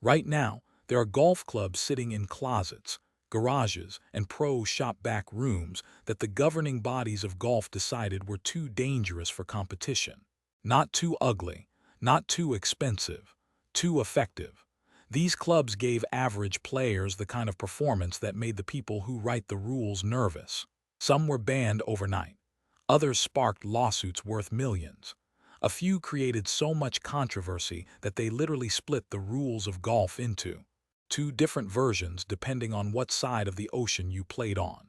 Right now, there are golf clubs sitting in closets, garages, and pro shop back rooms that the governing bodies of golf decided were too dangerous for competition. Not too ugly, not too expensive, too effective. These clubs gave average players the kind of performance that made the people who write the rules nervous. Some were banned overnight. Others sparked lawsuits worth millions. A few created so much controversy that they literally split the rules of golf into two different versions depending on what side of the ocean you played on.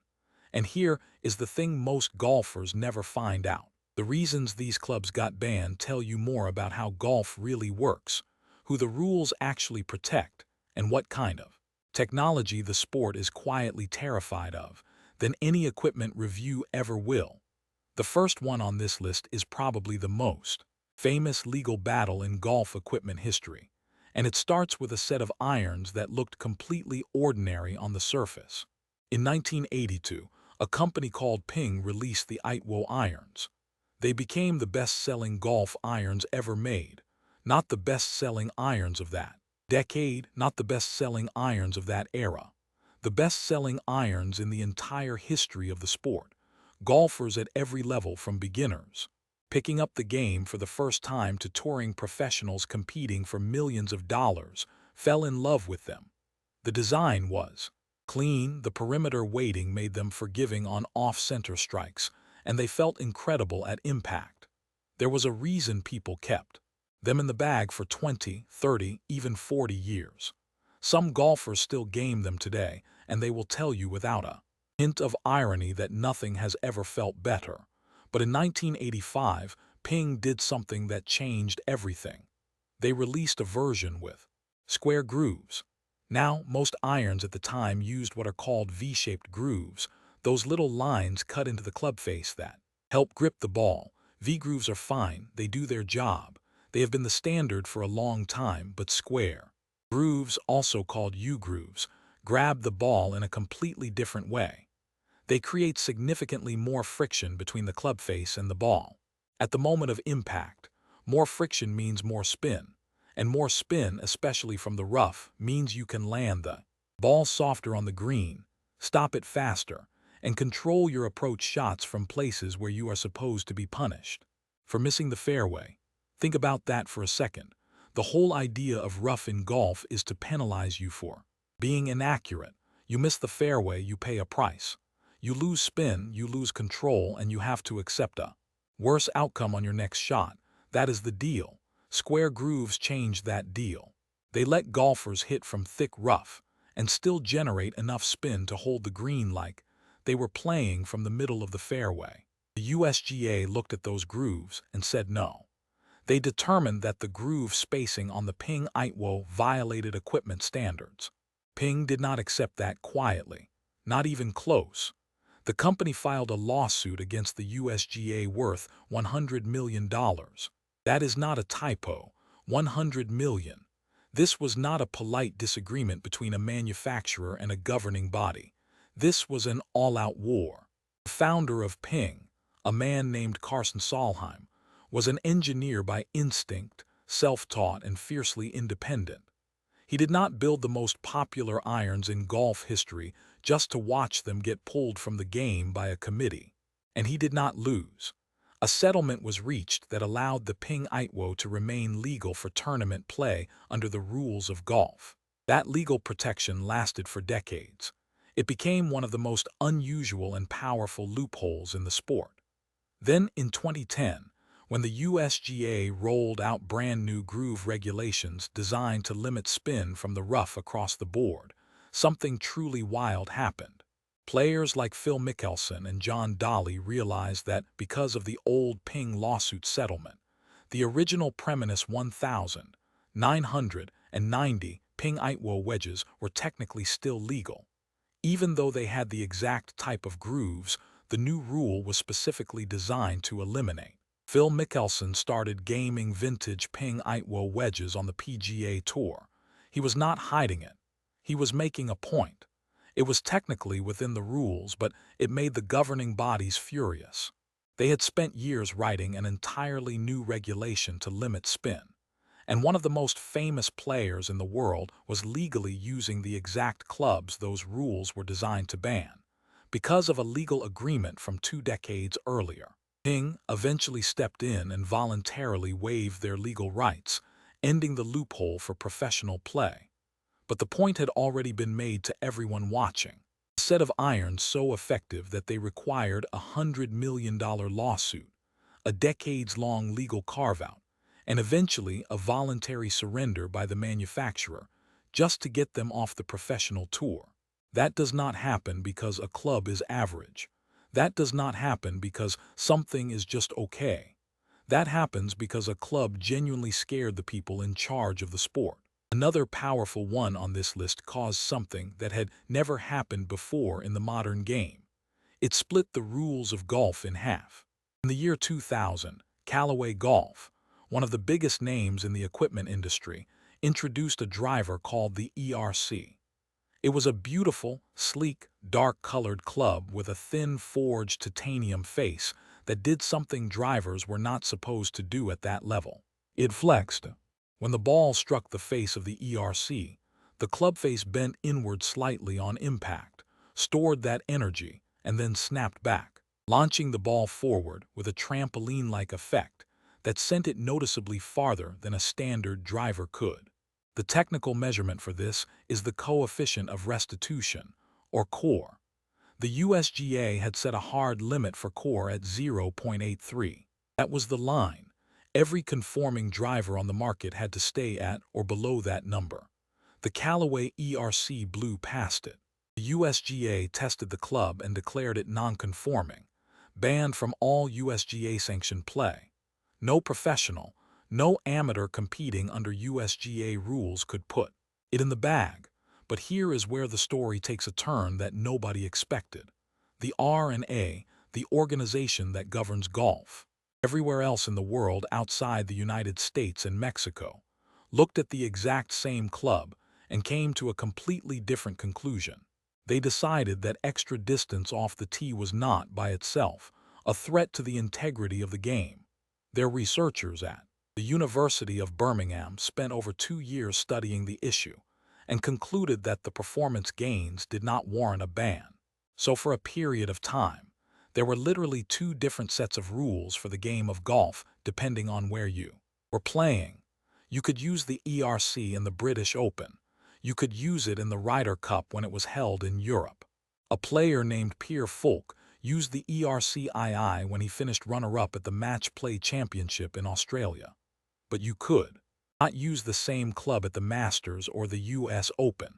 And here is the thing most golfers never find out. The reasons these clubs got banned tell you more about how golf really works, who the rules actually protect, and what kind of technology the sport is quietly terrified of than any equipment review ever will. The first one on this list is probably the most famous legal battle in golf equipment history, and it starts with a set of irons that looked completely ordinary on the surface. In 1982, a company called Ping released the Eye2 irons. They became the best-selling golf irons ever made, not the best-selling irons of that decade, not the best-selling irons of that era, the best-selling irons in the entire history of the sport. Golfers at every level, from beginners picking up the game for the first time to touring professionals competing for millions of dollars, fell in love with them. The design was clean, the perimeter weighting made them forgiving on off-center strikes, and they felt incredible at impact. There was a reason people kept them in the bag for 20, 30, even 40 years. Some golfers still game them today, and they will tell you without a hint of irony that nothing has ever felt better. But in 1985, Ping did something that changed everything. They released a version with square grooves. Now, most irons at the time used what are called V-shaped grooves, those little lines cut into the club face that help grip the ball. V-grooves are fine, they do their job. They have been the standard for a long time, but square grooves, also called U-grooves, grab the ball in a completely different way. They create significantly more friction between the club face and the ball. At the moment of impact, more friction means more spin, and more spin, especially from the rough, means you can land the ball softer on the green, stop it faster, and control your approach shots from places where you are supposed to be punished for missing the fairway. Think about that for a second. The whole idea of rough in golf is to penalize you for being inaccurate. You miss the fairway, you pay a price. You lose spin, you lose control, and you have to accept a worse outcome on your next shot. That is the deal. Square grooves change that deal. They let golfers hit from thick rough and still generate enough spin to hold the green like they were playing from the middle of the fairway. The USGA looked at those grooves and said no. They determined that the groove spacing on the Ping Eye2 violated equipment standards. Ping did not accept that quietly, not even close. The company filed a lawsuit against the USGA worth $100 million. That is not a typo, 100 million. This was not a polite disagreement between a manufacturer and a governing body. This was an all-out war. The founder of Ping, a man named Carsten Solheim, was an engineer by instinct, self-taught, and fiercely independent. He did not build the most popular irons in golf history just to watch them get pulled from the game by a committee. And he did not lose. A settlement was reached that allowed the Ping Eye2 to remain legal for tournament play under the rules of golf. That legal protection lasted for decades. It became one of the most unusual and powerful loopholes in the sport. Then, in 2010, when the USGA rolled out brand new groove regulations designed to limit spin from the rough across the board, something truly wild happened. Players like Phil Mickelson and John Daly realized that because of the old Ping lawsuit settlement, the original Preminus 1990 Ping Eye2 wedges were technically still legal. Even though they had the exact type of grooves, the new rule was specifically designed to eliminate. Phil Mickelson started gaming vintage Ping Eye2 wedges on the PGA Tour. He was not hiding it. He was making a point. It was technically within the rules, but it made the governing bodies furious. They had spent years writing an entirely new regulation to limit spin, And one of the most famous players in the world was legally using the exact clubs those rules were designed to ban, because of a legal agreement from 2 decades earlier. Ping eventually stepped in and voluntarily waived their legal rights, ending the loophole for professional play. But the point had already been made to everyone watching. A set of irons so effective that they required a $100 million lawsuit, a decades-long legal carve-out, and eventually a voluntary surrender by the manufacturer just to get them off the professional tour. That does not happen because a club is average. That does not happen because something is just okay. That happens because a club genuinely scared the people in charge of the sport. Another powerful one on this list caused something that had never happened before in the modern game. It split the rules of golf in half. In the year 2000, Callaway Golf, one of the biggest names in the equipment industry, introduced a driver called the ERC. It was a beautiful, sleek, dark-colored club with a thin forged titanium face that did something drivers were not supposed to do at that level. It flexed. When the ball struck the face of the ERC, the club face bent inward slightly on impact, stored that energy, and then snapped back, launching the ball forward with a trampoline-like effect that sent it noticeably farther than a standard driver could. The technical measurement for this is the coefficient of restitution, or core. The USGA had set a hard limit for core at 0.83. That was the line. Every conforming driver on the market had to stay at or below that number. The Callaway ERC blew past it. The USGA tested the club and declared it non-conforming, banned from all USGA-sanctioned play. No professional, no amateur competing under USGA rules could put it in the bag. But here is where the story takes a turn that nobody expected. The R&A, the organization that governs golf, everywhere else in the world outside the United States and Mexico, looked at the exact same club and came to a completely different conclusion. They decided that extra distance off the tee was not, by itself, a threat to the integrity of the game. Their researchers at the University of Birmingham spent over 2 years studying the issue and concluded that the performance gains did not warrant a ban. So for a period of time, there were literally 2 different sets of rules for the game of golf depending on where you were playing. You could use the ERC in the British Open. You could use it in the Ryder Cup when it was held in Europe. A player named Pierre Folk used the ERCII when he finished runner-up at the Match Play Championship in Australia. But you could not use the same club at the Masters or the US Open.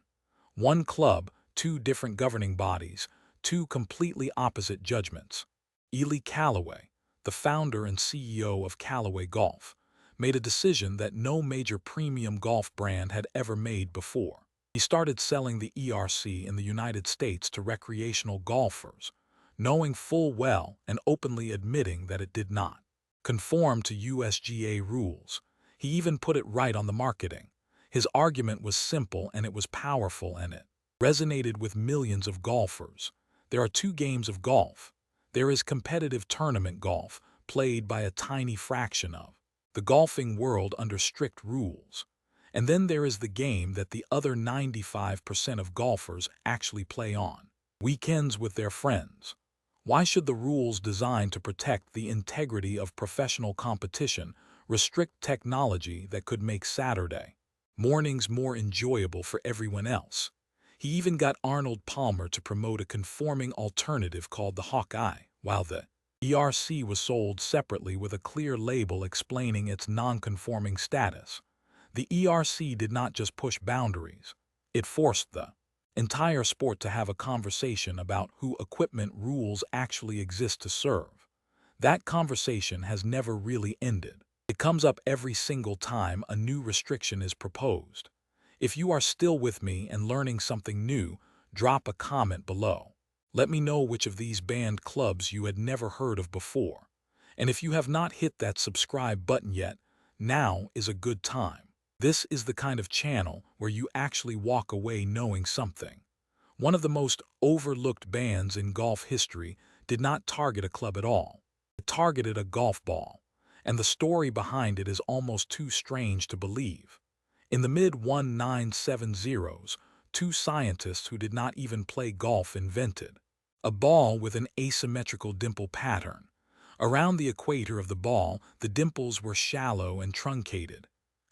One club, 2 different governing bodies, 2 completely opposite judgments. Ely Callaway, the founder and CEO of Callaway Golf, made a decision that no major premium golf brand had ever made before. He started selling the ERC in the United States to recreational golfers, knowing full well and openly admitting that it did not conform to USGA rules. He even put it right on the marketing. His argument was simple and it was powerful, and it resonated with millions of golfers. There are 2 games of golf. There is competitive tournament golf, played by a tiny fraction of the golfing world under strict rules. And then there is the game that the other 95% of golfers actually play on weekends with their friends. Why should the rules designed to protect the integrity of professional competition restrict technology that could make Saturday mornings more enjoyable for everyone else? He even got Arnold Palmer to promote a conforming alternative called the Hawkeye, while the ERC was sold separately with a clear label explaining its non-conforming status. The ERC did not just push boundaries, it forced the entire sport to have a conversation about who equipment rules actually exist to serve. That conversation has never really ended. It comes up every single time a new restriction is proposed. If you are still with me and learning something new, drop a comment below. Let me know which of these banned clubs you had never heard of before. And if you have not hit that subscribe button yet, now is a good time. This is the kind of channel where you actually walk away knowing something. One of the most overlooked bans in golf history did not target a club at all. It targeted a golf ball. and the story behind it is almost too strange to believe. In the mid-1970s, two scientists who did not even play golf invented a ball with an asymmetrical dimple pattern. Around the equator of the ball, the dimples were shallow and truncated.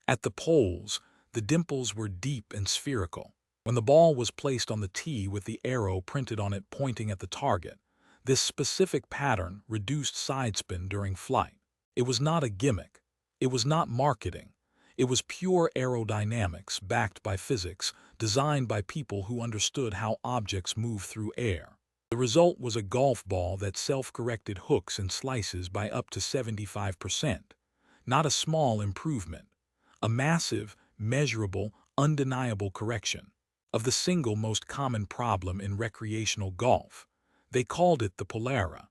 At the poles, the dimples were deep and spherical. When the ball was placed on the tee with the arrow printed on it pointing at the target, this specific pattern reduced side spin during flight. It was not a gimmick. It was not marketing. It was pure aerodynamics backed by physics, designed by people who understood how objects move through air. The result was a golf ball that self-corrected hooks and slices by up to 75%. Not a small improvement. A massive, measurable, undeniable correction of the single most common problem in recreational golf. They called it the Polara.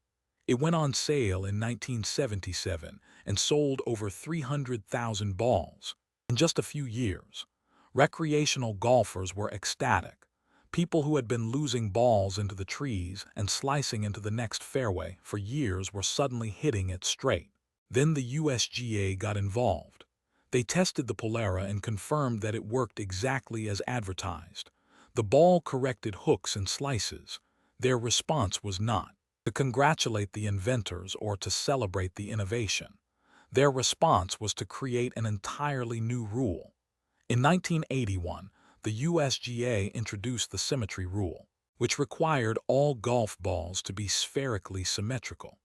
It went on sale in 1977 and sold over 300,000 balls. In just a few years, recreational golfers were ecstatic. People who had been losing balls into the trees and slicing into the next fairway for years were suddenly hitting it straight. Then the USGA got involved. They tested the Polara and confirmed that it worked exactly as advertised. The ball corrected hooks and slices. Their response was not to congratulate the inventors or to celebrate the innovation. Their response was to create an entirely new rule. In 1981, the USGA introduced the symmetry rule, which required all golf balls to be spherically symmetrical.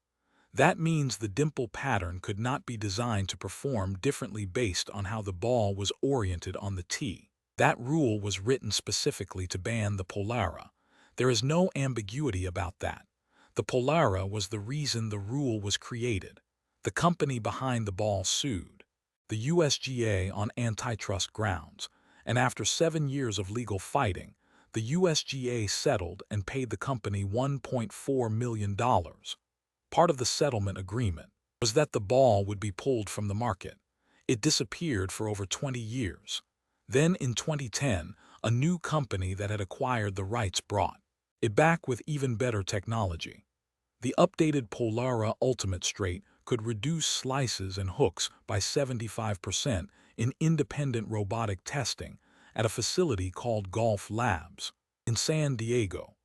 That means the dimple pattern could not be designed to perform differently based on how the ball was oriented on the tee. That rule was written specifically to ban the Polara. There is no ambiguity about that. The Polara was the reason the rule was created. The company behind the ball sued the USGA on antitrust grounds, and after 7 years of legal fighting, the USGA settled and paid the company $1.4 million. Part of the settlement agreement was that the ball would be pulled from the market. It disappeared for over 20 years. Then in 2010, a new company that had acquired the rights brought it back with even better technology. The updated Polara Ultimate Straight could reduce slices and hooks by 75% in independent robotic testing at a facility called Golf Labs in San Diego.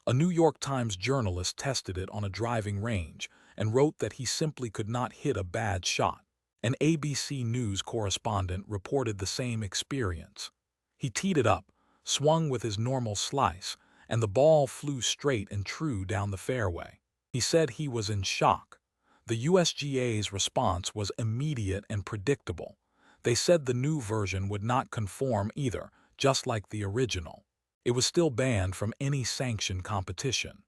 A New York Times journalist tested it on a driving range and wrote that he simply could not hit a bad shot. An ABC News correspondent reported the same experience. He teed it up, swung with his normal slice, and the ball flew straight and true down the fairway. He said he was in shock. The USGA's response was immediate and predictable. They said the new version would not conform either, just like the original. It was still banned from any sanctioned competition.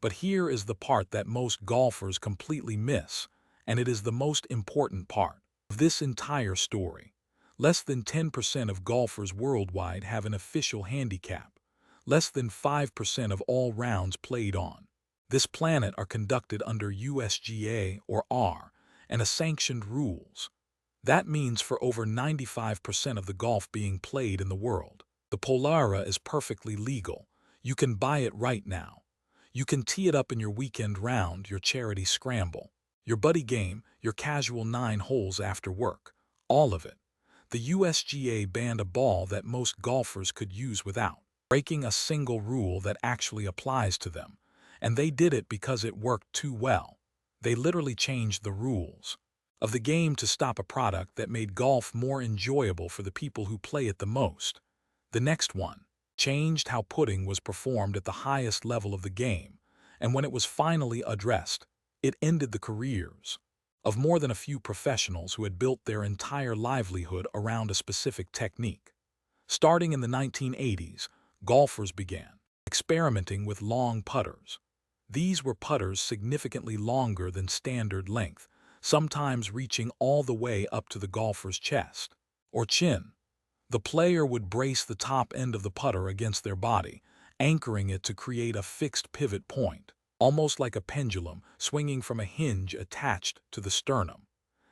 But here is the part that most golfers completely miss, and it is the most important part of this entire story. Less than 10% of golfers worldwide have an official handicap. Less than 5% of all rounds played on this planet are conducted under USGA or R and a sanctioned rules. That means for over 95% of the golf being played in the world, the Polara is perfectly legal. You can buy it right now. You can tee it up in your weekend round, your charity scramble, your buddy game, your casual 9 holes after work. All of it. The USGA banned a ball that most golfers could use without breaking a single rule that actually applies to them. And they did it because it worked too well. They literally changed the rules of the game to stop a product that made golf more enjoyable for the people who play it the most. The next one changed how putting was performed at the highest level of the game, and when it was finally addressed, it ended the careers of more than a few professionals who had built their entire livelihood around a specific technique. Starting in the 1980s, golfers began experimenting with long putters. These were putters significantly longer than standard length, sometimes reaching all the way up to the golfer's chest or chin. The player would brace the top end of the putter against their body, anchoring it to create a fixed pivot point, almost like a pendulum swinging from a hinge attached to the sternum.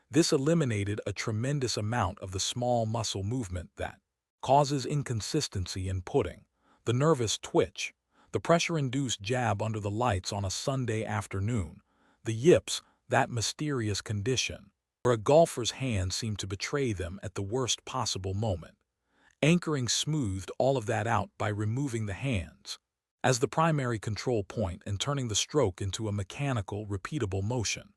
This eliminated a tremendous amount of the small muscle movement that causes inconsistency in putting, the nervous twitch, the pressure-induced jab under the lights on a Sunday afternoon, the yips, that mysterious condition. where a golfer's hand seemed to betray them at the worst possible moment. Anchoring smoothed all of that out by removing the hands as the primary control point and turning the stroke into a mechanical, repeatable motion.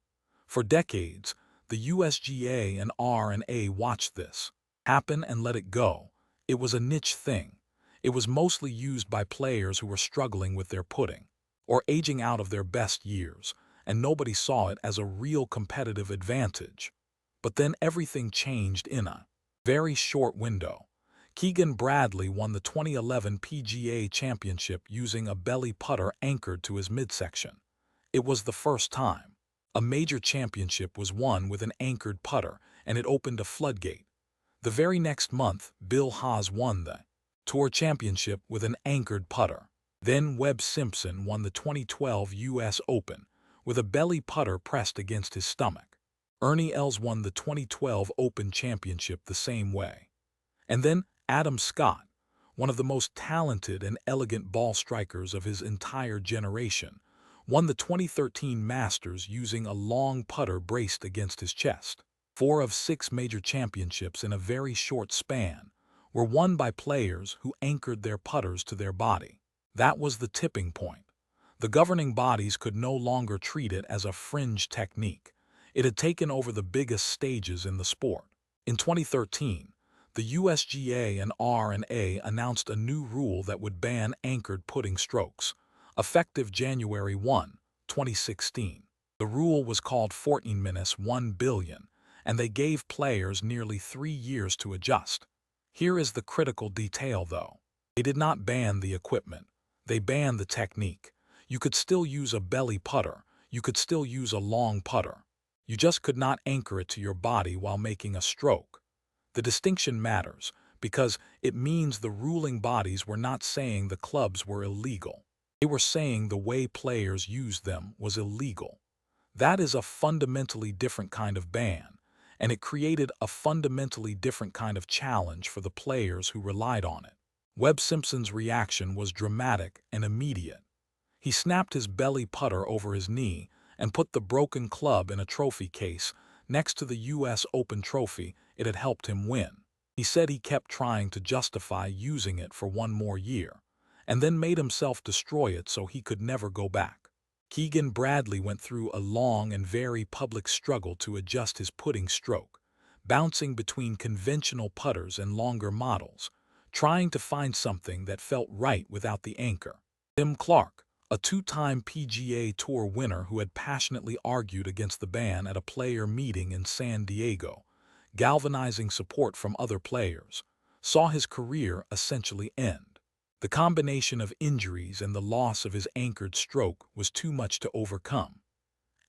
For decades, the USGA and R&A watched this happen and let it go. It was a niche thing. It was mostly used by players who were struggling with their putting or aging out of their best years, and nobody saw it as a real competitive advantage. But then everything changed in a very short window. Keegan Bradley won the 2011 PGA Championship using a belly putter anchored to his midsection. It was the first time a major championship was won with an anchored putter, and it opened a floodgate. The very next month, Bill Haas won the Tour Championship with an anchored putter. Then Webb Simpson won the 2012 U.S. Open with a belly putter pressed against his stomach. Ernie Els won the 2012 Open Championship the same way. And then Adam Scott, one of the most talented and elegant ball strikers of his entire generation, won the 2013 Masters using a long putter braced against his chest. 4 of 6 major championships in a very short span were won by players who anchored their putters to their body. That was the tipping point. The governing bodies could no longer treat it as a fringe technique. It had taken over the biggest stages in the sport. In 2013, the USGA and R&A announced a new rule that would ban anchored putting strokes, effective January 1, 2016. The rule was called 14-1 billion, and they gave players nearly 3 years to adjust. Here is the critical detail, though. They did not ban the equipment. They banned the technique. You could still use a belly putter. You could still use a long putter. You just could not anchor it to your body while making a stroke. The distinction matters because it means the ruling bodies were not saying the clubs were illegal. They were saying the way players used them was illegal. That is a fundamentally different kind of ban, and it created a fundamentally different kind of challenge for the players who relied on it. Webb Simpson's reaction was dramatic and immediate. He snapped his belly putter over his knee and put the broken club in a trophy case next to the U.S. Open trophy it had helped him win. He said he kept trying to justify using it for 1 more year, and then made himself destroy it so he could never go back. Keegan Bradley went through a long and very public struggle to adjust his putting stroke, bouncing between conventional putters and longer models, trying to find something that felt right without the anchor. Tim Clark, a 2-time PGA Tour winner who had passionately argued against the ban at a player meeting in San Diego, galvanizing support from other players, saw his career essentially end. The combination of injuries and the loss of his anchored stroke was too much to overcome.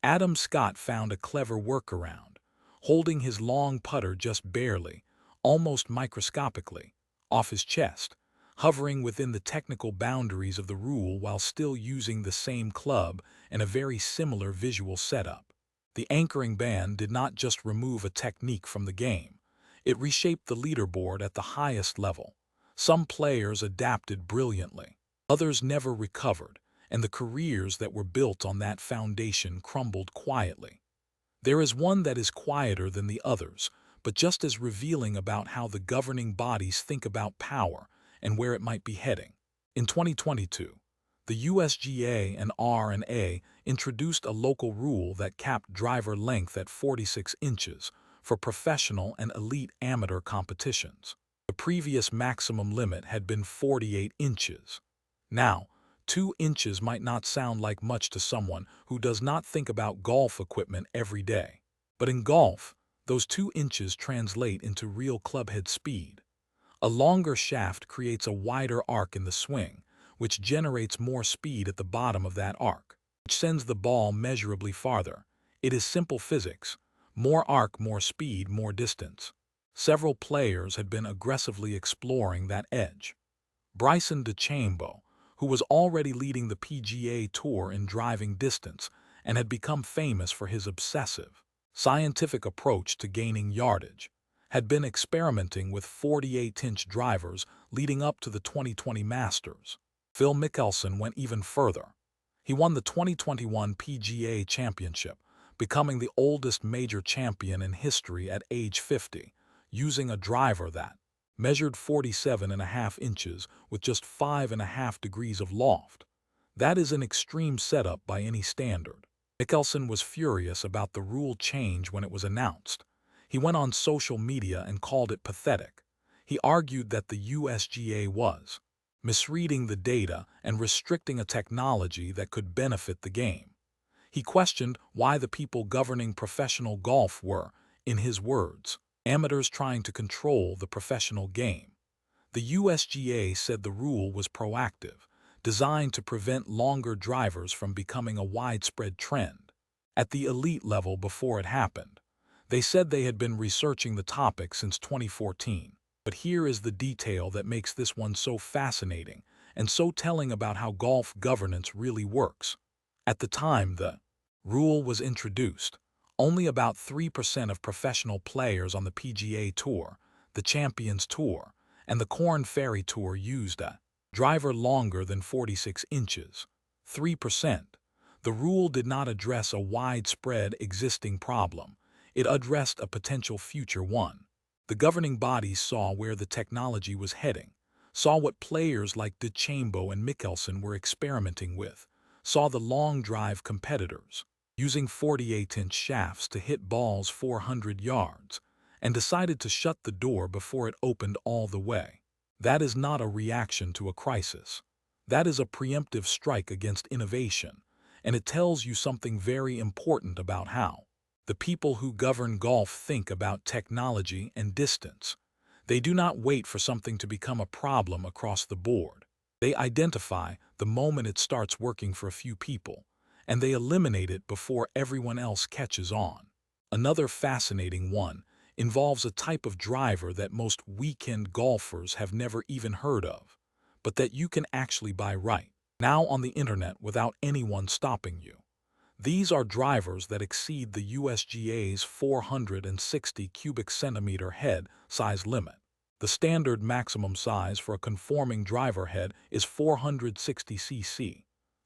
Adam Scott found a clever workaround, holding his long putter just barely, almost microscopically, off his chest, hovering within the technical boundaries of the rule while still using the same club and a very similar visual setup. The anchoring ban did not just remove a technique from the game. It reshaped the leaderboard at the highest level. Some players adapted brilliantly. Others never recovered, and the careers that were built on that foundation crumbled quietly. There is one that is quieter than the others, but just as revealing about how the governing bodies think about power and where it might be heading. In 2022, the USGA and R&A introduced a local rule that capped driver length at 46 inches for professional and elite amateur competitions. The previous maximum limit had been 48 inches. Now, 2 inches might not sound like much to someone who does not think about golf equipment every day. But in golf, those 2 inches translate into real clubhead speed. A longer shaft creates a wider arc in the swing, which generates more speed at the bottom of that arc, which sends the ball measurably farther. It is simple physics. More arc, more speed, more distance. Several players had been aggressively exploring that edge. Bryson DeChambeau, who was already leading the PGA Tour in driving distance and had become famous for his obsessive, scientific approach to gaining yardage, had been experimenting with 48-inch drivers leading up to the 2020 Masters. Phil Mickelson went even further. He won the 2021 PGA Championship becoming the oldest major champion in history at age 50, using a driver that measured 47.5 inches with just 5.5 degrees of loft. That is an extreme setup by any standard. Mickelson was furious about the rule change when it was announced. He went on social media and called it pathetic. He argued that the USGA was misreading the data and restricting a technology that could benefit the game. He questioned why the people governing professional golf were, in his words, amateurs trying to control the professional game. The USGA said the rule was proactive, designed to prevent longer drivers from becoming a widespread trend. At the elite level before it happened, they said they had been researching the topic since 2014. But here is the detail that makes this one so fascinating and so telling about how golf governance really works. At the time the rule was introduced, only about 3% of professional players on the PGA Tour, the Champions Tour, and the Korn Ferry Tour used a driver longer than 46 inches. 3%. The rule did not address a widespread existing problem. It addressed a potential future one. The governing bodies saw where the technology was heading, saw what players like DeChambeau and Mickelson were experimenting with, saw the long drive competitors using 48-inch shafts to hit balls 400 yards, and decided to shut the door before it opened all the way. That is not a reaction to a crisis. That is a preemptive strike against innovation, and it tells you something very important about how the people who govern golf think about technology and distance. They do not wait for something to become a problem across the board. They identify the moment it starts working for a few people, and they eliminate it before everyone else catches on. Another fascinating one involves a type of driver that most weekend golfers have never even heard of, but that you can actually buy right now on the internet without anyone stopping you. These are drivers that exceed the USGA's 460 cubic centimeter head size limit. The standard maximum size for a conforming driver head is 460 cc.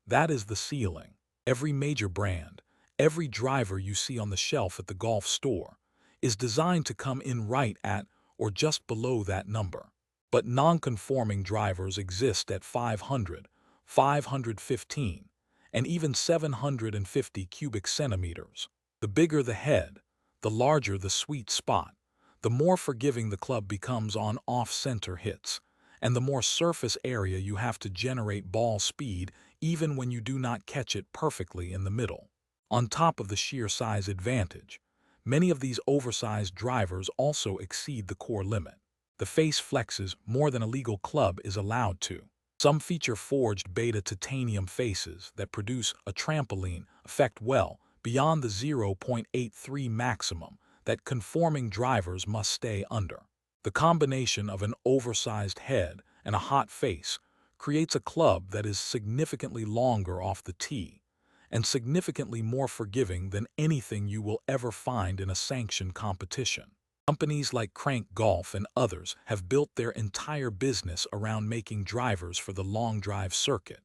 That is the ceiling. Every major brand, every driver you see on the shelf at the golf store, is designed to come in right at or just below that number. But non-conforming drivers exist at 500, 515, and even 750 cubic centimeters. The bigger the head, the larger the sweet spot, the more forgiving the club becomes on off-center hits, and the more surface area you have to generate ball speed even when you do not catch it perfectly in the middle. On top of the sheer size advantage, many of these oversized drivers also exceed the core limit. The face flexes more than a legal club is allowed to. Some feature forged beta titanium faces that produce a trampoline effect well beyond the 0.83 maximum that conforming drivers must stay under. The combination of an oversized head and a hot face creates a club that is significantly longer off the tee and significantly more forgiving than anything you will ever find in a sanctioned competition. Companies like Crank Golf and others have built their entire business around making drivers for the long drive circuit,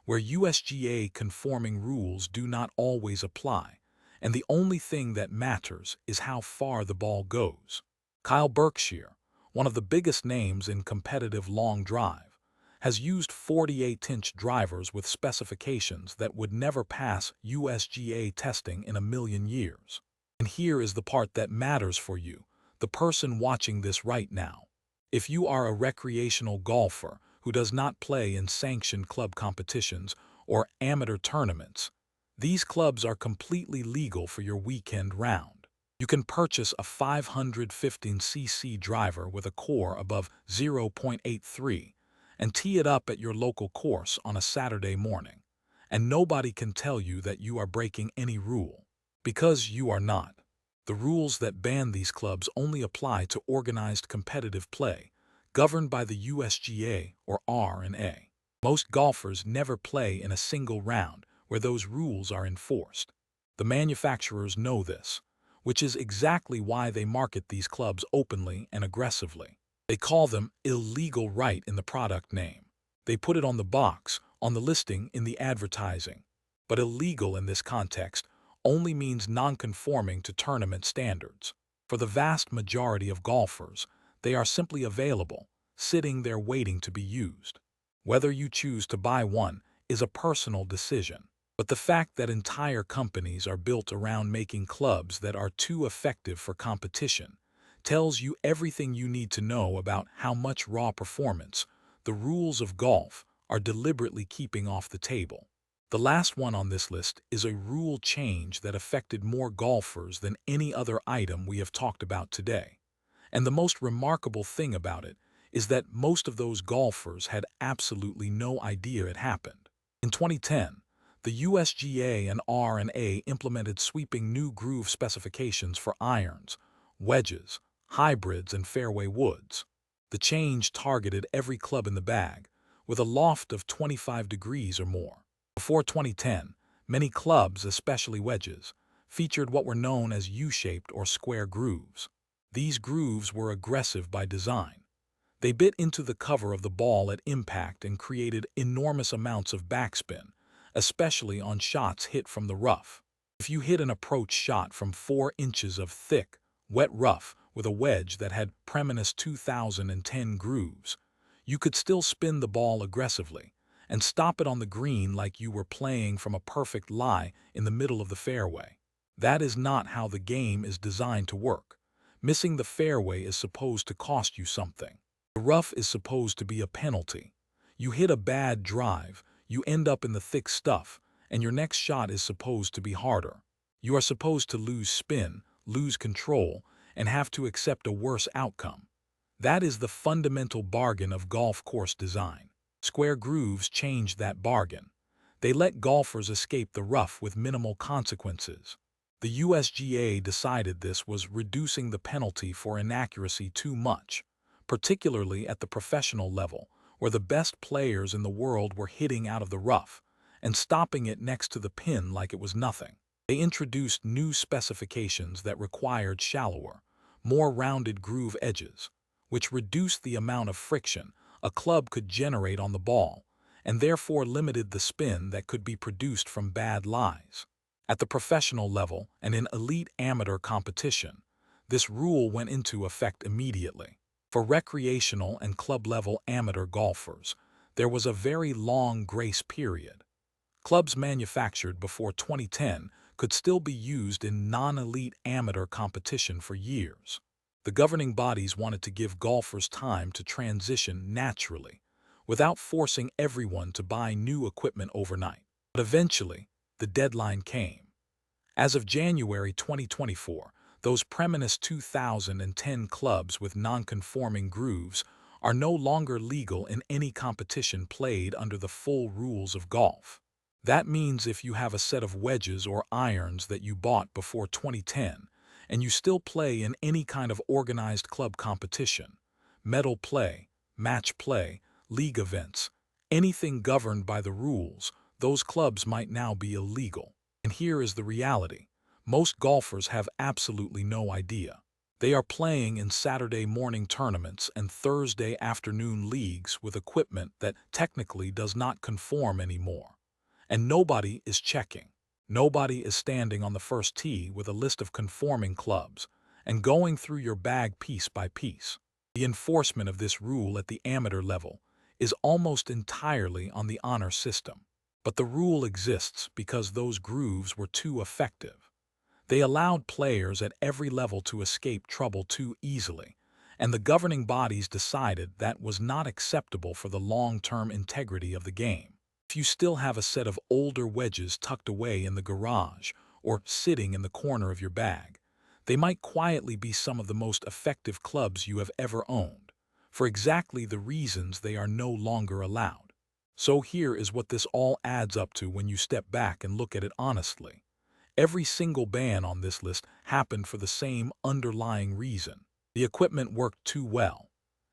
where USGA conforming rules do not always apply, and the only thing that matters is how far the ball goes. Kyle Berkshire, one of the biggest names in competitive long drive, has used 48-inch drivers with specifications that would never pass USGA testing in a million years. And here is the part that matters for you, the person watching this right now. If you are a recreational golfer who does not play in sanctioned club competitions or amateur tournaments, these clubs are completely legal for your weekend round. You can purchase a 515cc driver with a core above 0.83 and tee it up at your local course on a Saturday morning, and nobody can tell you that you are breaking any rule, because you are not. The rules that ban these clubs only apply to organized competitive play, governed by the USGA or R&A. Most golfers never play in a single round where those rules are enforced. The manufacturers know this, which is exactly why they market these clubs openly and aggressively. They call them illegal right in the product name. They put it on the box, on the listing, in the advertising. But illegal in this context only means non-conforming to tournament standards. For the vast majority of golfers, they are simply available, sitting there waiting to be used. Whether you choose to buy one is a personal decision. But the fact that entire companies are built around making clubs that are too effective for competition tells you everything you need to know about how much raw performance the rules of golf are deliberately keeping off the table. The last one on this list is a rule change that affected more golfers than any other item we have talked about today. And the most remarkable thing about it is that most of those golfers had absolutely no idea it happened. In 2010, the USGA and R&A implemented sweeping new groove specifications for irons, wedges, hybrids, and fairway woods. The change targeted every club in the bag, with a loft of 25 degrees or more. Before 2010, many clubs, especially wedges, featured what were known as U-shaped or square grooves. These grooves were aggressive by design. They bit into the cover of the ball at impact and created enormous amounts of backspin, especially on shots hit from the rough. If you hit an approach shot from 4 inches of thick, wet rough with a wedge that had premonous 2010 grooves, you could still spin the ball aggressively and stop it on the green like you were playing from a perfect lie in the middle of the fairway. That is not how the game is designed to work. Missing the fairway is supposed to cost you something. The rough is supposed to be a penalty. You hit a bad drive, you end up in the thick stuff, and your next shot is supposed to be harder. You are supposed to lose spin, lose control, and have to accept a worse outcome. That is the fundamental bargain of golf course design. Square grooves changed that bargain. They let golfers escape the rough with minimal consequences. The USGA decided this was reducing the penalty for inaccuracy too much, particularly at the professional level, where the best players in the world were hitting out of the rough and stopping it next to the pin like it was nothing. They introduced new specifications that required shallower, more rounded groove edges, which reduced the amount of friction a club could generate on the ball, and therefore limited the spin that could be produced from bad lies. At the professional level and in elite amateur competition, this rule went into effect immediately. For recreational and club-level amateur golfers, there was a very long grace period. Clubs manufactured before 2010 could still be used in non-elite amateur competition for years. The governing bodies wanted to give golfers time to transition naturally, without forcing everyone to buy new equipment overnight. But eventually, the deadline came. As of January 2024, those premonous 2010 clubs with non-conforming grooves are no longer legal in any competition played under the full rules of golf. That means if you have a set of wedges or irons that you bought before 2010, and you still play in any kind of organized club competition, medal play, match play, league events, anything governed by the rules, those clubs might now be illegal. And here is the reality. Most golfers have absolutely no idea. They are playing in Saturday morning tournaments and Thursday afternoon leagues with equipment that technically does not conform anymore. And nobody is checking. Nobody is standing on the first tee with a list of conforming clubs and going through your bag piece by piece. The enforcement of this rule at the amateur level is almost entirely on the honor system. But the rule exists because those grooves were too effective. They allowed players at every level to escape trouble too easily, and the governing bodies decided that was not acceptable for the long-term integrity of the game. If you still have a set of older wedges tucked away in the garage or sitting in the corner of your bag, they might quietly be some of the most effective clubs you have ever owned, for exactly the reasons they are no longer allowed. So here is what this all adds up to when you step back and look at it honestly. Every single ban on this list happened for the same underlying reason. The equipment worked too well.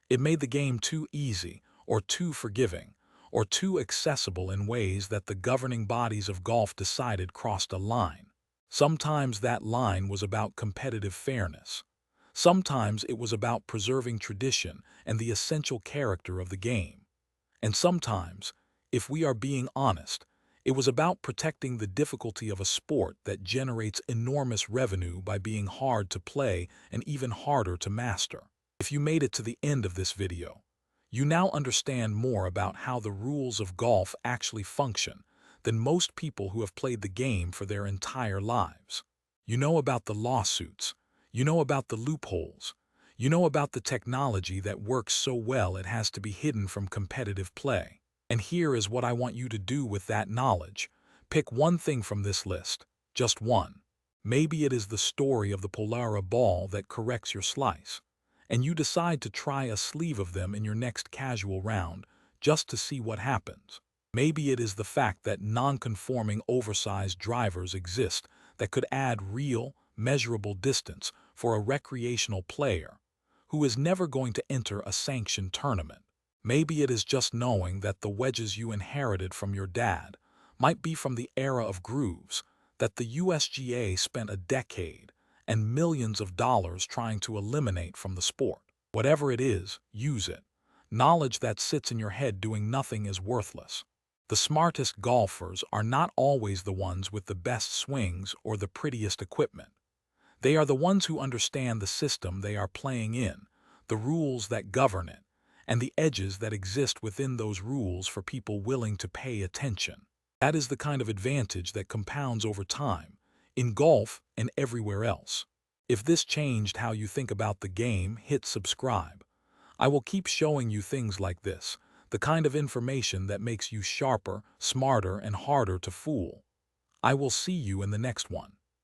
It made the game too easy or too forgiving, or too accessible in ways that the governing bodies of golf decided crossed a line. Sometimes that line was about competitive fairness. Sometimes it was about preserving tradition and the essential character of the game. And sometimes, if we are being honest, It was about protecting the difficulty of a sport that generates enormous revenue by being hard to play and even harder to master. If you made it to the end of this video, you now understand more about how the rules of golf actually function than most people who have played the game for their entire lives. You know about the lawsuits, you know about the loopholes, you know about the technology that works so well it has to be hidden from competitive play. And here is what I want you to do with that knowledge. Pick one thing from this list, just one. Maybe it is the story of the Polara ball that corrects your slice, and you decide to try a sleeve of them in your next casual round just to see what happens. Maybe it is the fact that non-conforming oversized drivers exist that could add real, measurable distance for a recreational player who is never going to enter a sanctioned tournament. Maybe it is just knowing that the wedges you inherited from your dad might be from the era of grooves that the USGA spent a decade and millions of dollars trying to eliminate from the sport. Whatever it is, use it. Knowledge that sits in your head doing nothing is worthless. The smartest golfers are not always the ones with the best swings or the prettiest equipment. They are the ones who understand the system they are playing in, the rules that govern it, and the edges that exist within those rules for people willing to pay attention. That is the kind of advantage that compounds over time, in golf and everywhere else. If this changed how you think about the game, hit subscribe. I will keep showing you things like this, the kind of information that makes you sharper, smarter, and harder to fool. I will see you in the next one.